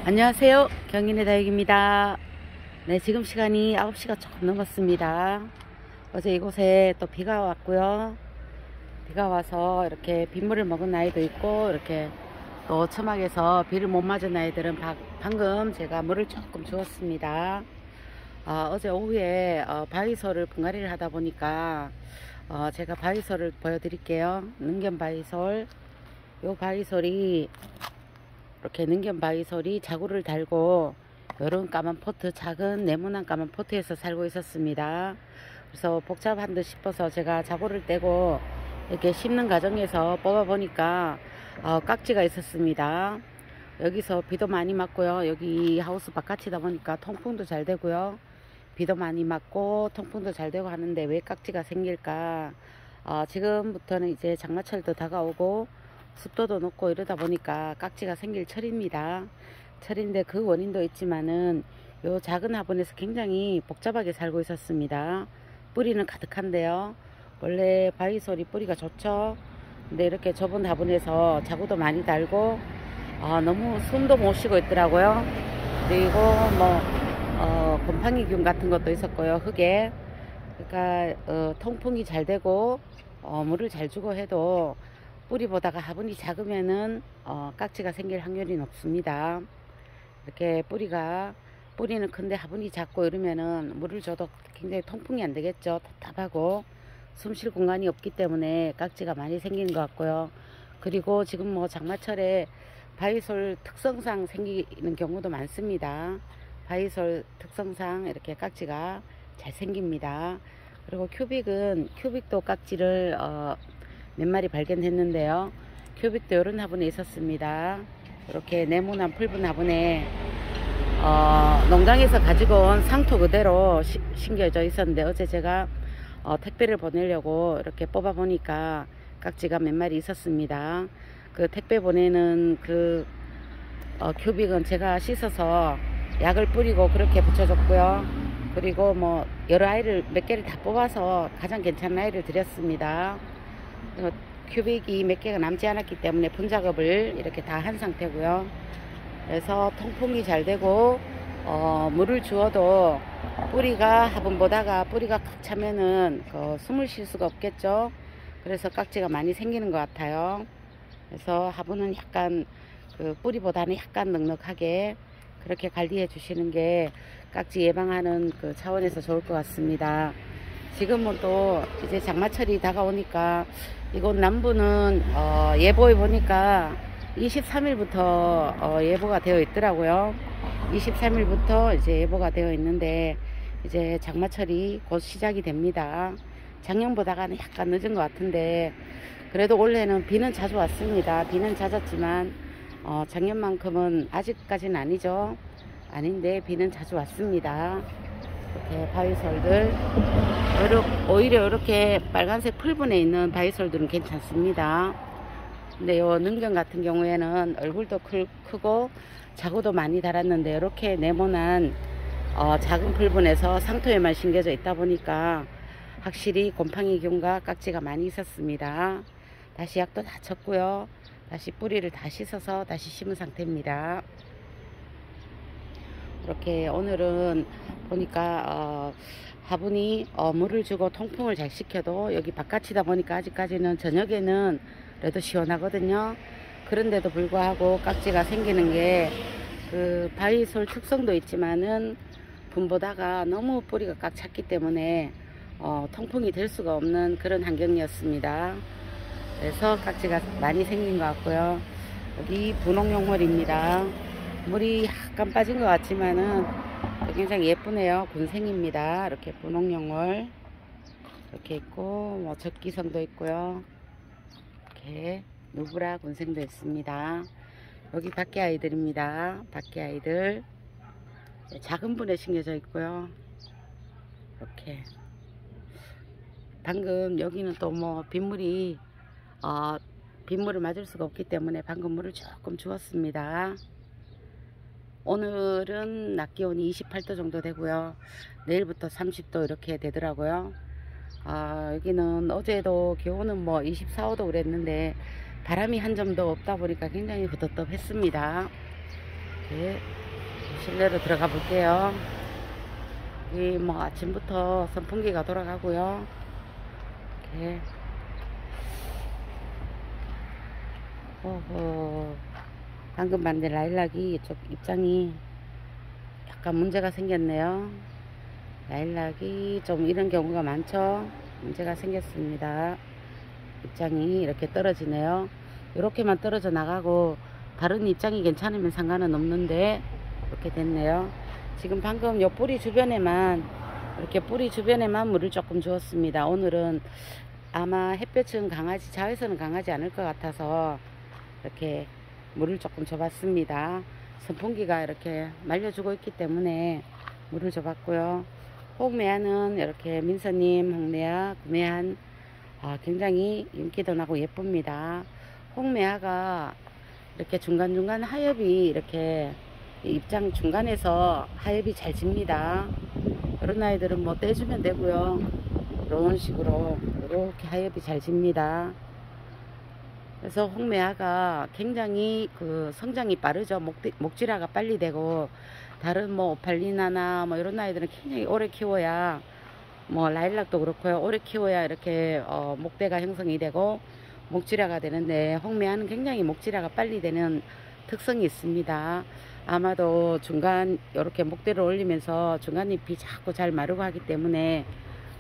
안녕하세요. 경인의 다육입니다. 네, 지금 시간이 9시가 조금 넘었습니다. 어제 이곳에 또 비가 왔고요. 비가 와서 이렇게 빗물을 먹은 아이도 있고, 이렇게 또 처막에서 비를 못 맞은 아이들은 방금 제가 물을 조금 주었습니다. 어제 오후에 바위솔을 분갈이를 하다 보니까 제가 바위솔을 보여드릴게요. 능견 바위솔. 요 바위솔이 이렇게 능견 바위솔이 자구를 달고 이런 까만 포트, 작은 네모난 까만 포트에서 살고 있었습니다. 그래서 복잡한 듯 싶어서 제가 자구를 떼고 이렇게 심는 과정에서 뽑아 보니까 깍지가 있었습니다. 여기서 비도 많이 맞고요. 여기 하우스 바깥이다 보니까 통풍도 잘 되고요. 비도 많이 맞고 통풍도 잘 되고 하는데 왜 깍지가 생길까? 지금부터는 이제 장마철도 다가오고 습도도 높고 이러다 보니까 깍지가 생길 철입니다. 철인데 그 원인도 있지만은 요 작은 화분에서 굉장히 복잡하게 살고 있었습니다. 뿌리는 가득한데요. 원래 바위솔이 뿌리가 좋죠. 근데 이렇게 좁은 화분에서 자구도 많이 달고 너무 숨도 못 쉬고 있더라고요. 그리고 곰팡이균 같은 것도 있었고요. 흙에. 그러니까 통풍이 잘 되고 물을 잘 주고 해도 뿌리보다가 화분이 작으면은 깍지가 생길 확률이 높습니다. 이렇게 뿌리는 큰데 화분이 작고 이러면은 물을 줘도 굉장히 통풍이 안 되겠죠. 답답하고 숨 쉴 공간이 없기 때문에 깍지가 많이 생기는 것 같고요. 그리고 지금 뭐 장마철에 바위솔 특성상 생기는 경우도 많습니다. 바위솔 특성상 이렇게 깍지가 잘 생깁니다. 그리고 큐빅도 깍지를 몇 마리 발견했는데요. 큐빅도 이런 화분에 있었습니다. 이렇게 네모난 붉은 화분에 농장에서 가지고 온 상토 그대로 심겨져 있었는데 어제 제가 택배를 보내려고 이렇게 뽑아 보니까 깍지가 몇 마리 있었습니다. 그 택배 보내는 그 큐빅은 제가 씻어서 약을 뿌리고 그렇게 붙여줬고요. 그리고 뭐 여러 아이를 몇 개를 다 뽑아서 가장 괜찮은 아이를 드렸습니다. 큐빅이 몇 개가 남지 않았기 때문에 분작업을 이렇게 다 한 상태고요. 그래서 통풍이 잘 되고 물을 주어도 뿌리가 화분보다가 뿌리가 꽉 차면은 숨을 쉴 수가 없겠죠. 그래서 깍지가 많이 생기는 것 같아요. 그래서 화분은 약간 뿌리보다는 약간 넉넉하게 그렇게 관리해 주시는 게 깍지 예방하는 그 차원에서 좋을 것 같습니다. 지금은 또 이제 장마철이 다가오니까 이곳 남부는 예보에 보니까 23일부터 예보가 되어 있더라고요. 23일부터 이제 예보가 되어 있는데 이제 장마철이 곧 시작이 됩니다. 작년보다는 약간 늦은 것 같은데 그래도 올해는 비는 자주 왔습니다. 비는 잦았지만 작년만큼은 아직까지는 아니죠. 아닌데 비는 자주 왔습니다. 이렇게 바위솔들 오히려 이렇게 빨간색 풀분에 있는 바위솔들은 괜찮습니다. 근데 요 능견 같은 경우에는 얼굴도 크고 자구도 많이 달았는데 이렇게 네모난 작은 풀분에서 상토에만 심겨져 있다 보니까 확실히 곰팡이균과 깍지가 많이 있었습니다. 다시 약도 다 쳤고요. 다시 뿌리를 다 씻어서 다시 심은 상태입니다. 이렇게 오늘은 보니까 화분이 물을 주고 통풍을 잘 시켜도 여기 바깥이다 보니까 아직까지는 저녁에는 그래도 시원하거든요. 그런데도 불구하고 깍지가 생기는 게 그 바위솔 특성도 있지만은 분보다가 너무 뿌리가 꽉 찼기 때문에 통풍이 될 수가 없는 그런 환경이었습니다. 그래서 깍지가 많이 생긴 것 같고요. 여기 분홍용월입니다. 물이 약간 빠진 것 같지만은 굉장히 예쁘네요. 군생입니다. 이렇게 분홍용월 이렇게 있고 뭐 적기성도 있고요. 이렇게 누브라 군생도 있습니다. 여기 밖에 아이들입니다. 밖에 아이들 작은 분에 심겨져 있고요. 이렇게 방금 여기는 또 뭐 빗물을 맞을 수가 없기 때문에 방금 물을 조금 주었습니다. 오늘은 낮 기온이 28도 정도 되고요. 내일부터 30도 이렇게 되더라고요. 여기는 어제도 기온은 뭐 24, 5도 그랬는데 바람이 한 점도 없다 보니까 굉장히 흐뭇했습니다. 이렇게 실내로 들어가 볼게요. 여기 뭐 아침부터 선풍기가 돌아가고요. 이렇게 방금 만든 라일락이 좀 입장이 약간 문제가 생겼네요. 라일락이 좀 이런 경우가 많죠. 문제가 생겼습니다. 입장이 이렇게 떨어지네요. 이렇게만 떨어져 나가고 다른 입장이 괜찮으면 상관은 없는데 이렇게 됐네요. 지금 방금 요 뿌리 주변에만 이렇게 뿌리 주변에만 물을 조금 주었습니다. 오늘은 아마 햇볕은 강하지, 자외선은 강하지 않을 것 같아서 이렇게 물을 조금 줘봤습니다. 선풍기가 이렇게 말려주고 있기 때문에 물을 줘봤고요. 홍매화는 이렇게 민서님 홍매화 구매한 굉장히 윤기도 나고 예쁩니다. 홍매화가 이렇게 중간중간 하엽이 이렇게 입장 중간에서 하엽이 잘 집니다. 이런 아이들은 뭐 떼주면 되고요. 이런 식으로 이렇게 하엽이 잘 집니다. 그래서 홍매화가 굉장히 그 성장이 빠르죠. 목질화가 빨리 되고, 다른 뭐 오팔리나나 뭐 이런 아이들은 굉장히 오래 키워야, 뭐 라일락도 그렇고요, 오래 키워야 이렇게 목대가 형성이 되고 목질화가 되는데, 홍매화는 굉장히 목질화가 빨리 되는 특성이 있습니다. 아마도 중간 이렇게 목대를 올리면서 중간잎이 자꾸 잘 마르고 하기 때문에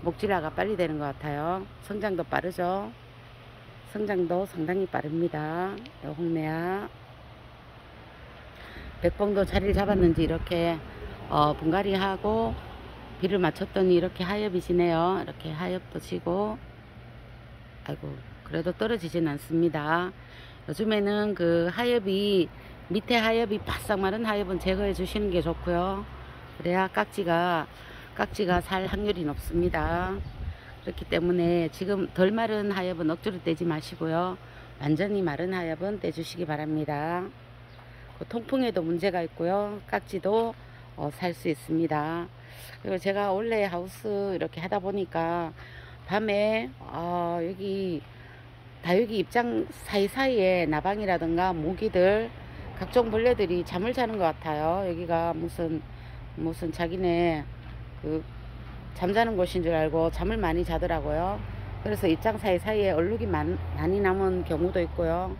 목질화가 빨리 되는 것 같아요. 성장도 빠르죠. 성장도 상당히 빠릅니다. 홍매화 백봉도 자리를 잡았는지 이렇게 분갈이하고 비를 맞췄더니 이렇게 하엽이 지네요. 이렇게 하엽도 지고, 아이고 그래도 떨어지진 않습니다. 요즘에는 그 하엽이, 밑에 하엽이 바싹 마른 하엽은 제거해 주시는 게 좋고요. 그래야 깍지가 살 확률이 높습니다. 그렇기 때문에 지금 덜 마른 하엽은 억지로 떼지 마시고요. 완전히 마른 하엽은 떼주시기 바랍니다. 그 통풍에도 문제가 있고요. 깍지도 살 수 있습니다. 그리고 제가 원래 하우스 이렇게 하다 보니까 밤에 여기 다육이 입장 사이사이에 나방이라든가 모기들, 각종 벌레들이 잠을 자는 것 같아요. 여기가 무슨 자기네 그 잠자는 곳인 줄 알고 잠을 많이 자더라고요. 그래서 입장 사이사이에 얼룩이 많이 남은 경우도 있고요.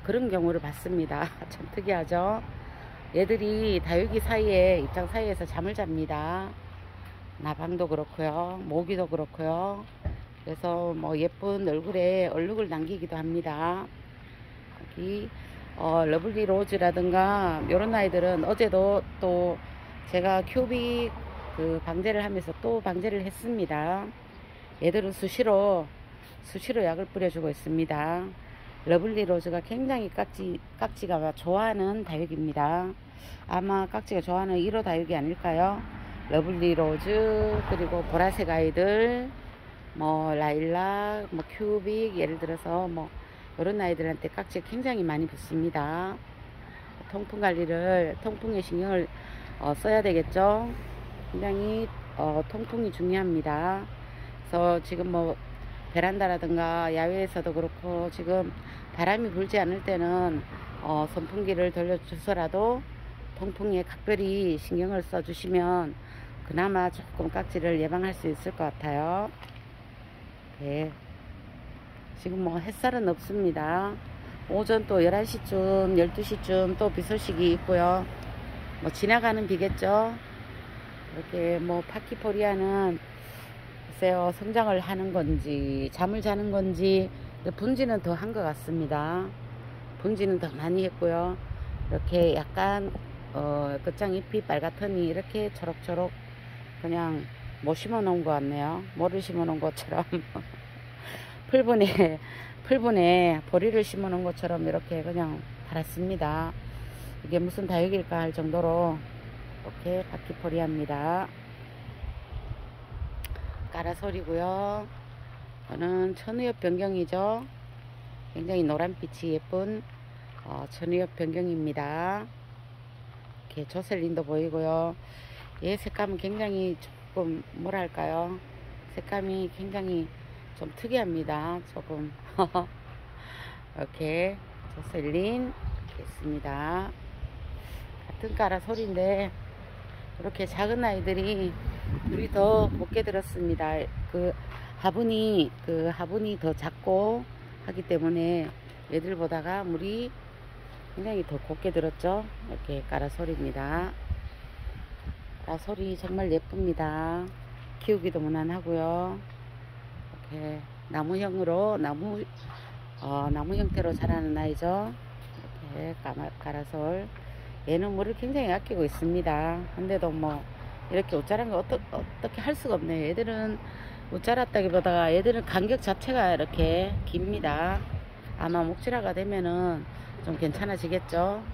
그런 경우를 봤습니다. 참 특이하죠. 얘들이 다육이 사이에, 입장 사이에서 잠을 잡니다. 나방도 그렇고요, 모기도 그렇고요. 그래서 뭐 예쁜 얼굴에 얼룩을 남기기도 합니다. 여기 러블리 로즈라든가 이런 아이들은 어제도 또 제가 큐빅 그 방제를 하면서 또 방제를 했습니다. 얘들은 수시로 약을 뿌려주고 있습니다. 러블리 로즈가 굉장히 깍지가 좋아하는 다육입니다. 아마 깍지가 좋아하는 1호 다육이 아닐까요? 러블리 로즈, 그리고 보라색 아이들, 뭐 라일락, 뭐 큐빅, 예를 들어서 뭐 이런 아이들한테 깍지가 굉장히 많이 붙습니다. 통풍 관리를, 통풍에 신경을 써야 되겠죠. 굉장히 통풍이 중요합니다. 그래서 지금 뭐 베란다라든가 야외에서도 그렇고, 지금 바람이 불지 않을 때는 선풍기를 돌려주서라도 통풍에 각별히 신경을 써주시면 그나마 조금 깍지를 예방할 수 있을 것 같아요. 네. 지금 뭐 햇살은 없습니다. 오전 또 11시쯤 12시쯤 또 비 소식이 있고요. 뭐 지나가는 비겠죠. 이렇게 뭐 파키포리아는 글쎄요, 성장을 하는 건지 잠을 자는 건지, 분지는 더 한 것 같습니다. 분지는 더 많이 했고요. 이렇게 약간 끝장잎이 빨갛더니 이렇게 초록초록 그냥 뭐 심어 놓은 것 같네요. 뭐를 심어 놓은 것처럼 풀분에 보리를 심어 놓은 것처럼 이렇게 그냥 달았습니다. 이게 무슨 다육일까 할 정도로 이렇게 파키포리아입니다. 까라솔이고요. 저는 천우엽 변경이죠. 굉장히 노란빛이 예쁜 천우엽 변경입니다. 이렇게 조셀린도 보이고요. 얘 색감은 굉장히 조금 뭐랄까요, 색감이 굉장히 좀 특이합니다. 조금 이렇게 조셀린 이렇게 있습니다. 같은 까라 소리인데 이렇게 작은 아이들이 물이 더 곱게 들었습니다. 화분이 더 작고 하기 때문에 얘들보다가 물이 굉장히 더 곱게 들었죠. 이렇게 까라 소리입니다. 까라 소리 정말 예쁩니다. 키우기도 무난하고요. 이렇게 나무 형태로 자라는 아이죠. 이렇게 까라솔. 얘는 물을 굉장히 아끼고 있습니다. 근데도 뭐 이렇게 옷자란 거 어떻게 할 수가 없네요. 얘들은 옷자랐다기보다가 얘들은 간격 자체가 이렇게 깁니다. 아마 목질화가 되면은 좀 괜찮아지겠죠.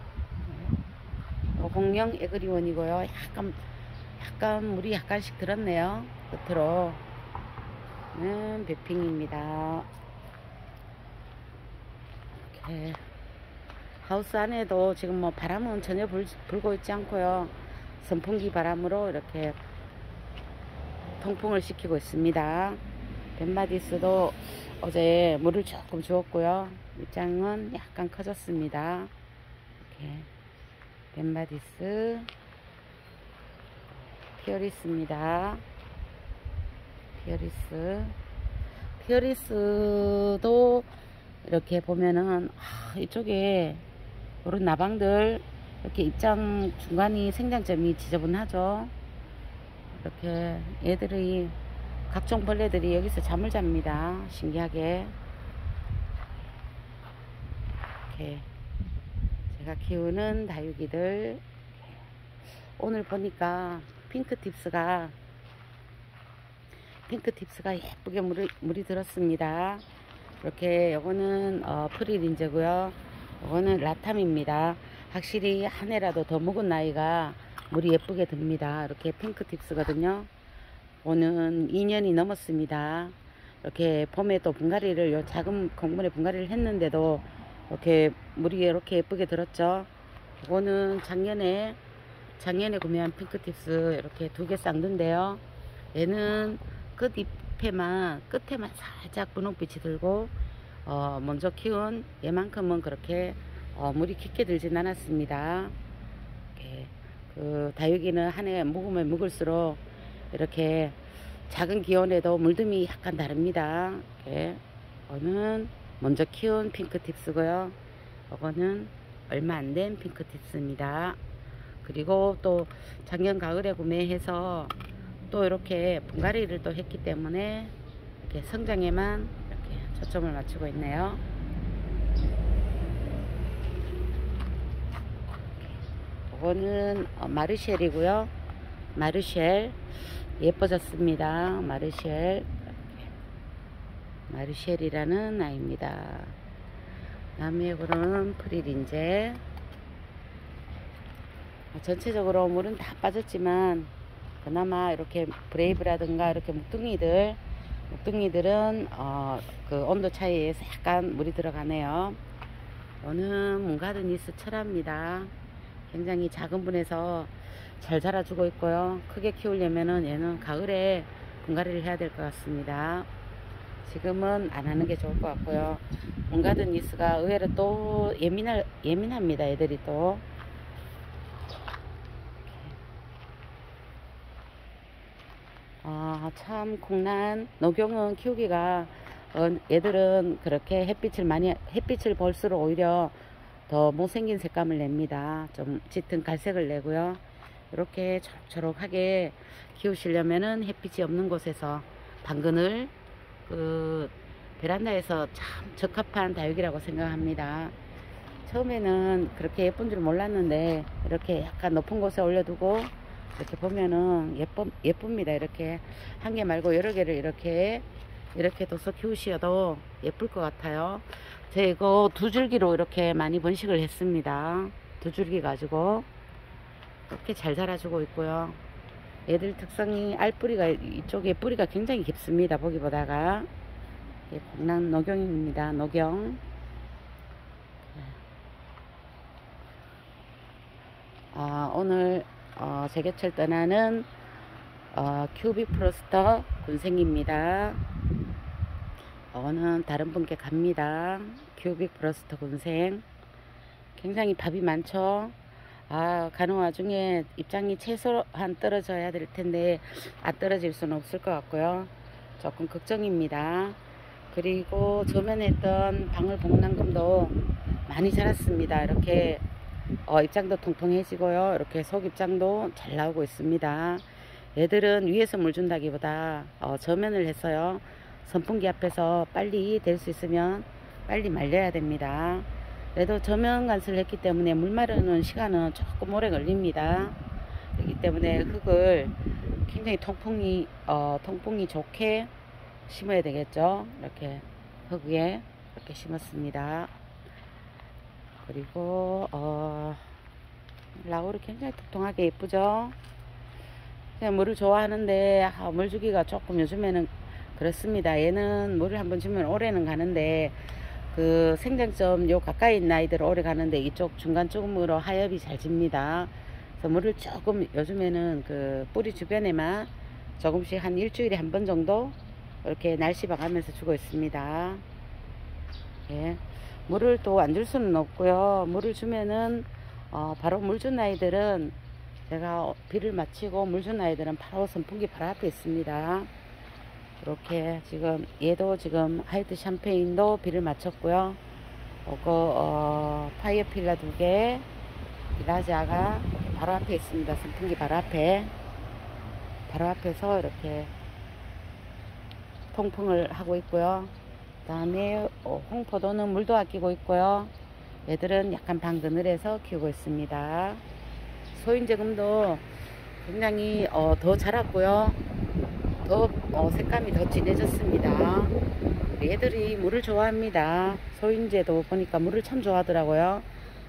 공룡 에그리원이고요. 약간 물이 약간씩 들었네요. 끝으로. 배핑입니다. 이렇게 하우스 안에도 지금 뭐 바람은 전혀 불고 있지 않고요. 선풍기 바람으로 이렇게 통풍을 시키고 있습니다. 벤마디스도 어제 물을 조금 주었고요. 입장은 약간 커졌습니다. 이렇게 벤마디스, 피어리스입니다. 피어리스도 이렇게 보면은 이쪽에 이런 나방들 이렇게 입장 중간이 생장점이 지저분하죠. 이렇게 애들이 각종 벌레들이 여기서 잠을 잡니다. 신기하게. 이렇게 제가 키우는 다육이들, 오늘 보니까 핑크팁스가 예쁘게 물이 들었습니다. 이렇게 요거는 프리린제고요. 요거는 라탐입니다. 확실히 한 해라도 더 묵은 나이가 물이 예쁘게 듭니다. 이렇게 핑크팁스거든요. 오는 2년이 넘었습니다. 이렇게 봄에 또 분갈이를, 요 작은 공분에 분갈이를 했는데도 이렇게 물이 이렇게 예쁘게 들었죠. 이거는 작년에 구매한 핑크팁스 이렇게 2개 쌍두인데요. 얘는 끝에만 살짝 분홍빛이 들고, 먼저 키운 얘만큼은 그렇게 물이 깊게 들진 않았습니다. 이렇게 다육이는 한 해 묵으면 묵을수록 이렇게 작은 기온에도 물듬이 약간 다릅니다. 이렇게 이거는 먼저 키운 핑크팁스고요. 이거는 얼마 안 된 핑크팁스입니다. 그리고 또 작년 가을에 구매해서 또 이렇게 분갈이를 또 했기 때문에 이렇게 성장에만 이렇게 초점을 맞추고 있네요. 이거는 마르쉘이고요. 마르쉘 예뻐졌습니다. 마르쉘이라는 아이입니다. 다음에 이거는 프리린제. 전체적으로 물은 다 빠졌지만 그나마 이렇게 브레이브라든가 이렇게 묵둥이들은 그 온도 차이에서 약간 물이 들어가네요. 오는 문가드니스 철화입니다. 굉장히 작은 분에서 잘 자라주고 있고요. 크게 키우려면은 얘는 가을에 분갈이를 해야 될 것 같습니다. 지금은 안 하는 게 좋을 것 같고요. 문가드니스가 의외로 또 예민합니다. 애들이 또. 참 콩란 녹용은 키우기가, 얘들은 그렇게 햇빛을 볼수록 오히려 더 못생긴 색감을 냅니다. 좀 짙은 갈색을 내고요. 이렇게 초록초록하게 키우시려면은 햇빛이 없는 곳에서 당근을 베란다에서 참 적합한 다육이라고 생각합니다. 처음에는 그렇게 예쁜 줄 몰랐는데 이렇게 약간 높은 곳에 올려두고 이렇게 보면은 예쁩니다. 이렇게 한 개 말고 여러 개를 이렇게 둬서 키우셔도 예쁠 것 같아요. 제가 이거 2줄기로 이렇게 많이 번식을 했습니다. 2줄기 가지고 이렇게 잘 자라주고 있고요. 얘들 특성이 알뿌리가, 이쪽에 뿌리가 굉장히 깊습니다. 보기보다가. 콩란 녹용입니다. 녹용. 오늘 제게철 떠나는 큐빅 프로스터 군생입니다. 오늘 다른 분께 갑니다. 큐빅 프로스터 군생. 굉장히 밥이 많죠. 가는 와중에 입장이 최소한 떨어져야 될 텐데 안 떨어질 수는 없을 것 같고요. 조금 걱정입니다. 그리고 저면에 있던 방울 복랑금도 많이 자랐습니다. 이렇게 입장도 통통해지고요. 이렇게 속 입장도 잘 나오고 있습니다. 얘들은 위에서 물 준다기보다 저면을 했어요. 선풍기 앞에서 빨리 될 수 있으면 빨리 말려야 됩니다. 그래도 저면 간수를 했기 때문에 물 마르는 시간은 조금 오래 걸립니다. 그렇기 때문에 흙을 굉장히 통풍이 좋게 심어야 되겠죠. 이렇게 흙 위에 이렇게 심었습니다. 그리고 라울이 굉장히 통통하게 예쁘죠. 물을 좋아하는데 물 주기가 조금 요즘에는 그렇습니다. 얘는 물을 한번 주면 오래는 가는데 그 생장점 요 가까이 있는 아이들 오래 가는데 이쪽 중간쯤으로 하엽이 잘 집니다. 그래서 물을 조금 요즘에는 그 뿌리 주변에만 조금씩 한 일주일에 한 번 정도 이렇게 날씨 봐가면서 주고 있습니다. 예. 물을 또 안 줄 수는 없고요. 물을 주면은 바로 물 준 아이들은 제가 비를 마치고 물 준 아이들은 바로 선풍기 바로 앞에 있습니다. 이렇게 지금 얘도 지금 하이트 샴페인도 비를 마쳤고요. 파이어필라 2개, 라자가 바로 앞에 있습니다. 선풍기 바로 앞에서 이렇게 통풍을 하고 있고요. 그 다음에 홍포도는 물도 아끼고 있고요. 얘들은 약간 방 그늘에서 키우고 있습니다. 소인제금도 굉장히 더 자랐고요. 더 색감이 더 진해졌습니다. 얘들이 물을 좋아합니다. 소인제도 보니까 물을 참 좋아하더라고요.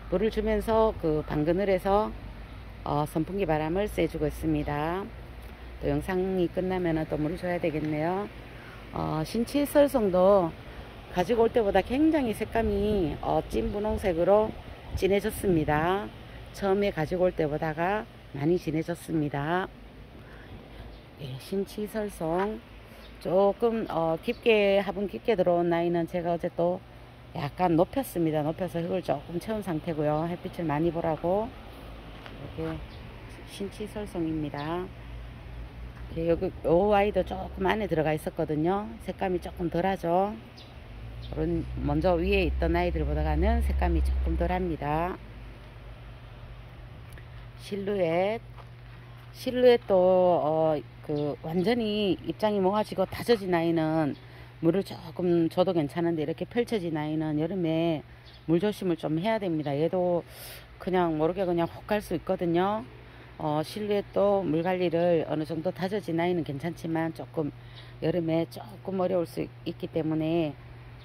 물을 주면서 그 방 그늘에서 선풍기 바람을 쐬주고 있습니다. 또 영상이 끝나면 또 물을 줘야 되겠네요. 신치설송도 가지고 올 때보다 굉장히 색감이 찐 분홍색으로 진해졌습니다. 처음에 가지고 올 때보다가 많이 진해졌습니다. 예, 신치설송 조금 깊게 화분 깊게 들어온 나이는 제가 어제 또 약간 높였습니다. 높여서 흙을 조금 채운 상태고요. 햇빛을 많이 보라고. 이렇게 신치설송입니다. 여기 요 아이도 조금 안에 들어가 있었거든요. 색감이 조금 덜하죠. 먼저 위에 있던 아이들보다는 색감이 조금 덜합니다. 실루엣도 완전히 입장이 모아지고 다져진 아이는 물을 조금 줘도 괜찮은데 이렇게 펼쳐진 아이는 여름에 물 조심을 좀 해야 됩니다. 얘도 그냥 모르게 그냥 혹 갈 수 있거든요. 실루엣도 물 관리를 어느 정도 다져진 아이는 괜찮지만 조금 여름에 조금 어려울 수 있기 때문에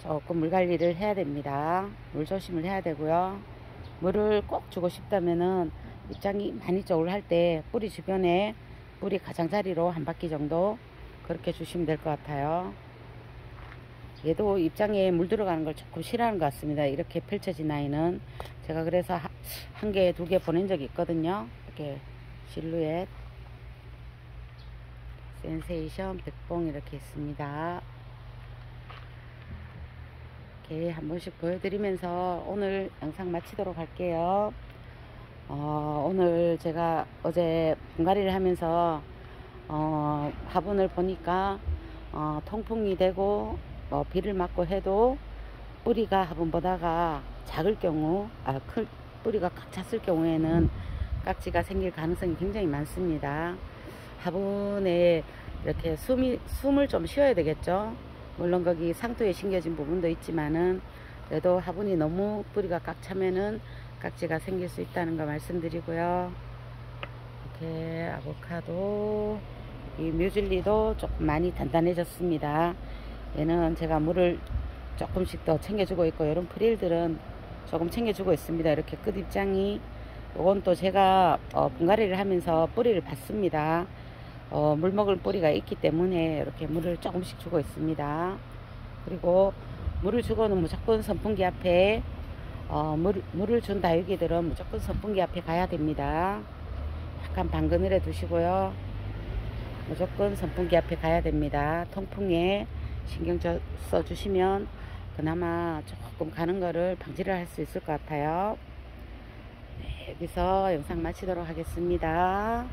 조금 물 관리를 해야 됩니다. 물 조심을 해야 되고요. 물을 꼭 주고 싶다면은 입장이 많이 적을 할 때 뿌리 주변에 뿌리 가장자리로 한 바퀴 정도 그렇게 주시면 될 것 같아요. 얘도 입장에 물 들어가는 걸 조금 싫어하는 것 같습니다. 이렇게 펼쳐진 아이는 제가 그래서 한 개, 2개 보낸 적이 있거든요. 이렇게 실루엣, 센세이션, 백봉 이렇게 있습니다. 이렇게 한 번씩 보여드리면서 오늘 영상 마치도록 할게요. 오늘 제가 어제 분갈이를 하면서 화분을 보니까 통풍이 되고 비를 맞고 해도 뿌리가 화분보다가 작을 경우 뿌리가 꽉 찼을 경우에는 깍지가 생길 가능성이 굉장히 많습니다. 화분에 이렇게 숨을 좀 쉬어야 되겠죠. 물론 거기 상토에 심겨진 부분도 있지만은 그래도 화분이 너무 뿌리가 꽉 차면은 깍지가 생길 수 있다는 거 말씀드리고요. 이렇게 아보카도, 이 뮤즐리도 조금 많이 단단해졌습니다. 얘는 제가 물을 조금씩 더 챙겨주고 있고, 이런 프릴들은 조금 챙겨주고 있습니다. 이렇게 끝입장이, 요건 또 제가 분갈이를 하면서 뿌리를 봤습니다. 물 먹을 뿌리가 있기 때문에 이렇게 물을 조금씩 주고 있습니다. 그리고 물을 주고는 무조건 선풍기 앞에 물을 준 다육이들은 무조건 선풍기 앞에 가야 됩니다. 약간 방 그늘에 두시고요. 무조건 선풍기 앞에 가야 됩니다. 통풍에 신경 써 주시면 그나마 조금 가는 거를 방지를 할 수 있을 것 같아요. 네, 여기서 영상 마치도록 하겠습니다.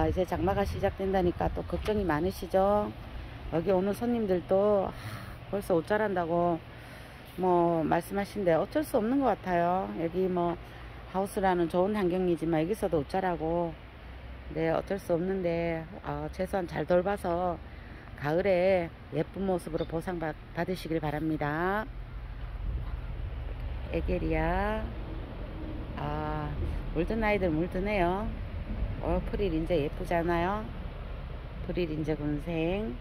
이제 장마가 시작된다니까 또 걱정이 많으시죠? 여기 오는 손님들도 벌써 옷 자란다고 뭐 말씀하신데 어쩔 수 없는 것 같아요. 여기 뭐 하우스라는 좋은 환경이지만 여기서도 옷 자라고, 네, 어쩔 수 없는데 최소한 잘 돌봐서 가을에 예쁜 모습으로 보상 받으시길 바랍니다. 에게리아, 물든 아이들 물드네요. 프릴 인제 예쁘잖아요. 프릴 인제 군생.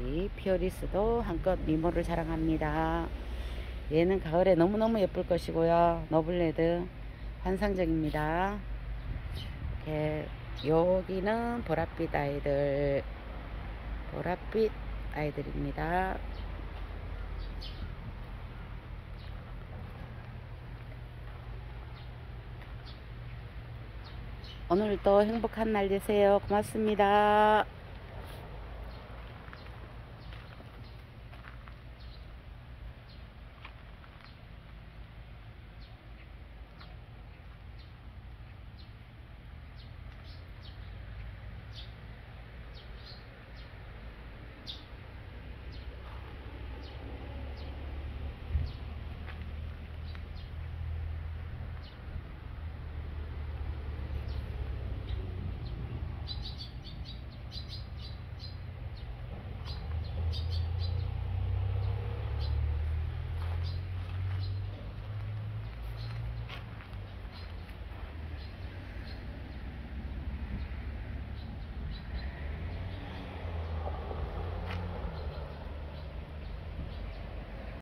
이 피오리스도 한껏 미모를 자랑합니다. 얘는 가을에 너무너무 예쁠 것이고요. 너블레드 환상적입니다. 이렇게 여기는 보랏빛 아이들, 보랏빛 아이들입니다. 오늘도 행복한 날 되세요. 고맙습니다.